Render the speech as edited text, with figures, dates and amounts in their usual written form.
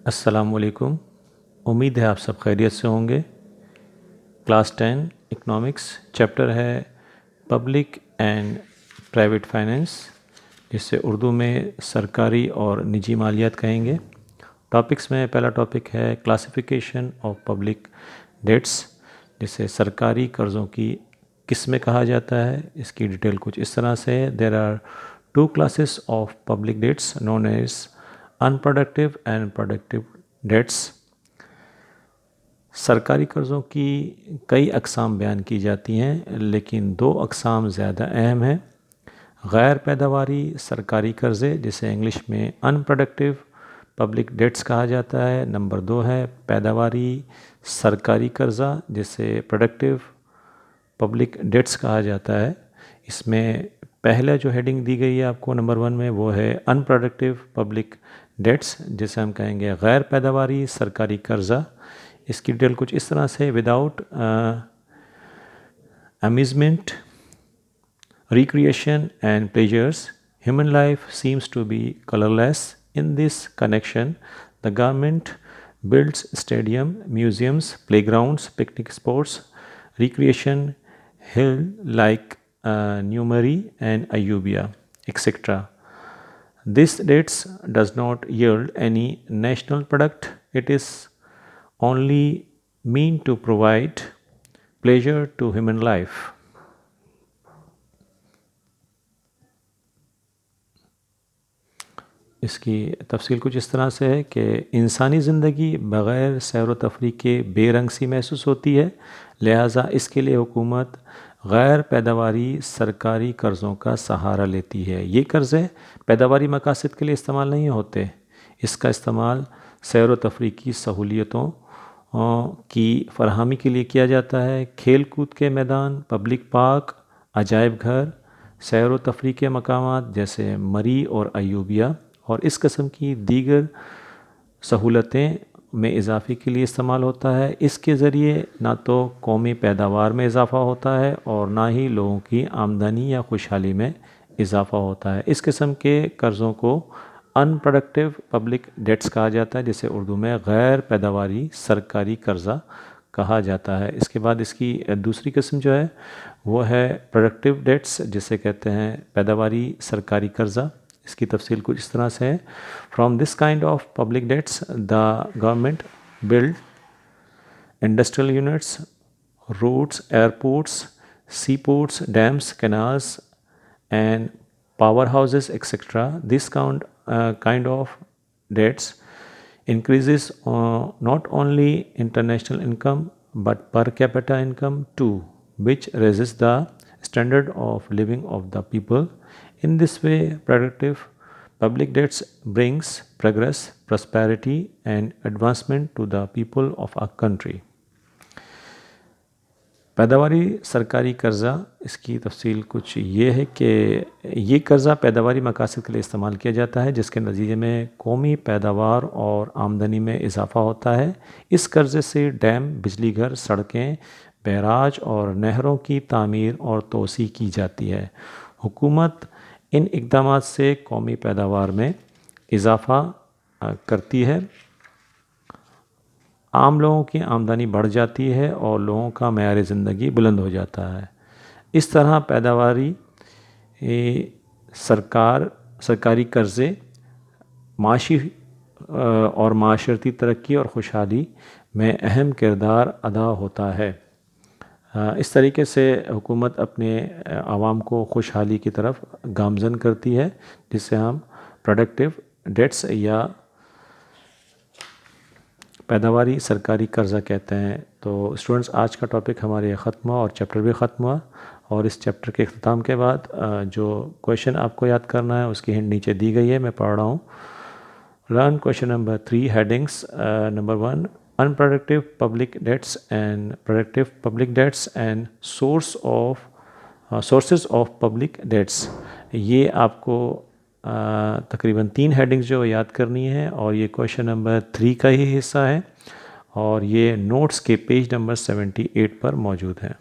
السلام علیکم. امید ہے آپ سب خیریت سے ہوں گے. کلاس 10 اکنامکس چیپٹر ہے پبلک اینڈ پرائیویٹ فائنینس، جس سے اردو میں سرکاری اور نجی مالیات کہیں گے. ٹاپکس میں پہلا ٹاپک ہے کلاسیفیکیشن آف پبلک ڈیٹس، جسے سرکاری قرضوں کی قسمیں کہا جاتا ہے. اس کی ڈیٹیل کچھ اس طرح سے ہے. There are 2 classes of public debts known as unproductive and productive debts. سرکاری قرضوں کی کئی اقسام بیان کی جاتی ہیں، لیکن 2 اقسام زیادہ اہم ہیں. غیر پیداواری سرکاری قرضے، جسے انگلش میں unproductive public debts کہا جاتا ہے. نمبر 2 ہے پیداواری سرکاری قرضہ، جسے productive public debts کہا جاتا ہے. اس میں پہلا جو ہیڈنگ دی گئی ہے آپ کو نمبر 1 میں، وہ ہے unproductive public debts، جسے ہم کہیں گے غیر پیداواری سرکاری قرضہ. اس کی ڈیٹیل کچھ اس طرح سے: without amusement, recreation and pleasures, human life seems to be colorless. In this connection, the government builds stadium, museums, playgrounds, picnic spots, recreation hill like Newmary and Ayubia, etc. This debts does not yield any national product. It is only mean to provide pleasure to human life. اس کی تفصیل کچھ اس طرح سے ہے کہ انسانی زندگی بغیر سیر و تفریح کے بے رنگ سی محسوس ہوتی ہے، لہٰذا اس کے لیے حکومت غیر پیداواری سرکاری قرضوں کا سہارا لیتی ہے. یہ قرضے پیداواری مقاصد کے لیے استعمال نہیں ہوتے. اس کا استعمال سیر و تفریح کی سہولیتوں کی فراہمی کے لیے کیا جاتا ہے. کھیل کود کے میدان، پبلک پارک، عجائب گھر، سیر و تفریح کے مقامات جیسے مری اور ایوبیہ اور اس قسم کی دیگر سہولتیں میں اضافے کے لیے استعمال ہوتا ہے. اس کے ذریعے نہ تو قومی پیداوار میں اضافہ ہوتا ہے اور نہ ہی لوگوں کی آمدنی یا خوشحالی میں اضافہ ہوتا ہے. اس قسم کے قرضوں کو unproductive public debts کہا جاتا ہے، جسے اردو میں غیر پیداواری سرکاری قرضہ کہا جاتا ہے. اس کے بعد اس کی دوسری قسم جو ہے وہ ہے productive debts، جسے کہتے ہیں پیداواری سرکاری قرضہ. اس کی تفصیل کچھ اس طرح سے ہے: From this kind of public debts, the government build industrial units, roads, airports, seaports, dams, canals, and powerhouses, etc. This kind of debts increases not only international income but per capita income too, which raises the standard of living of the people. In this way, productive public debts brings progress, prosperity, and advancement to the people of a country. پیداواری سرکاری قرضہ، اس کی تفصیل کچھ یہ ہے کہ یہ قرضہ پیداواری مقاصد کے لیے استعمال کیا جاتا ہے، جس کے نتیجے میں قومی پیداوار اور آمدنی میں اضافہ ہوتا ہے. اس قرضے سے ڈیم، بجلی گھر، سڑکیں، بیراج اور نہروں کی تعمیر اور توسیع کی جاتی ہے. حکومت ان اقدامات سے قومی پیداوار میں اضافہ کرتی ہے، عام لوگوں کی آمدنی بڑھ جاتی ہے اور لوگوں کا معیار زندگی بلند ہو جاتا ہے. اس طرح پیداواری سرکاری قرضے معاشی اور معاشرتی ترقی اور خوشحالی میں اہم کردار ادا ہوتا ہے. اس طریقے سے حکومت اپنے عوام کو خوشحالی کی طرف گامزن کرتی ہے، جس سے ہم پروڈکٹیو ڈیٹس یا پیداواری سرکاری قرضہ کہتے ہیں. تو اسٹوڈنٹس، آج کا ٹاپک ہمارے ختم ہوا اور چیپٹر بھی ختم ہوا. اور اس چیپٹر کے اختتام کے بعد جو کویشچن آپ کو یاد کرنا ہے اس کی ہنٹ نیچے دی گئی ہے، میں پڑھ رہا ہوں. Learn question number 3 headings. Number 1 unproductive public debts and productive public debts and sources of public debts. یہ آپ کو تقریباً 3 ہیڈنگز جو یاد کرنی ہے، اور یہ کویشچن نمبر 3 کا ہی حصہ ہے، اور یہ نوٹس کے پیج نمبر 78 پر موجود ہے.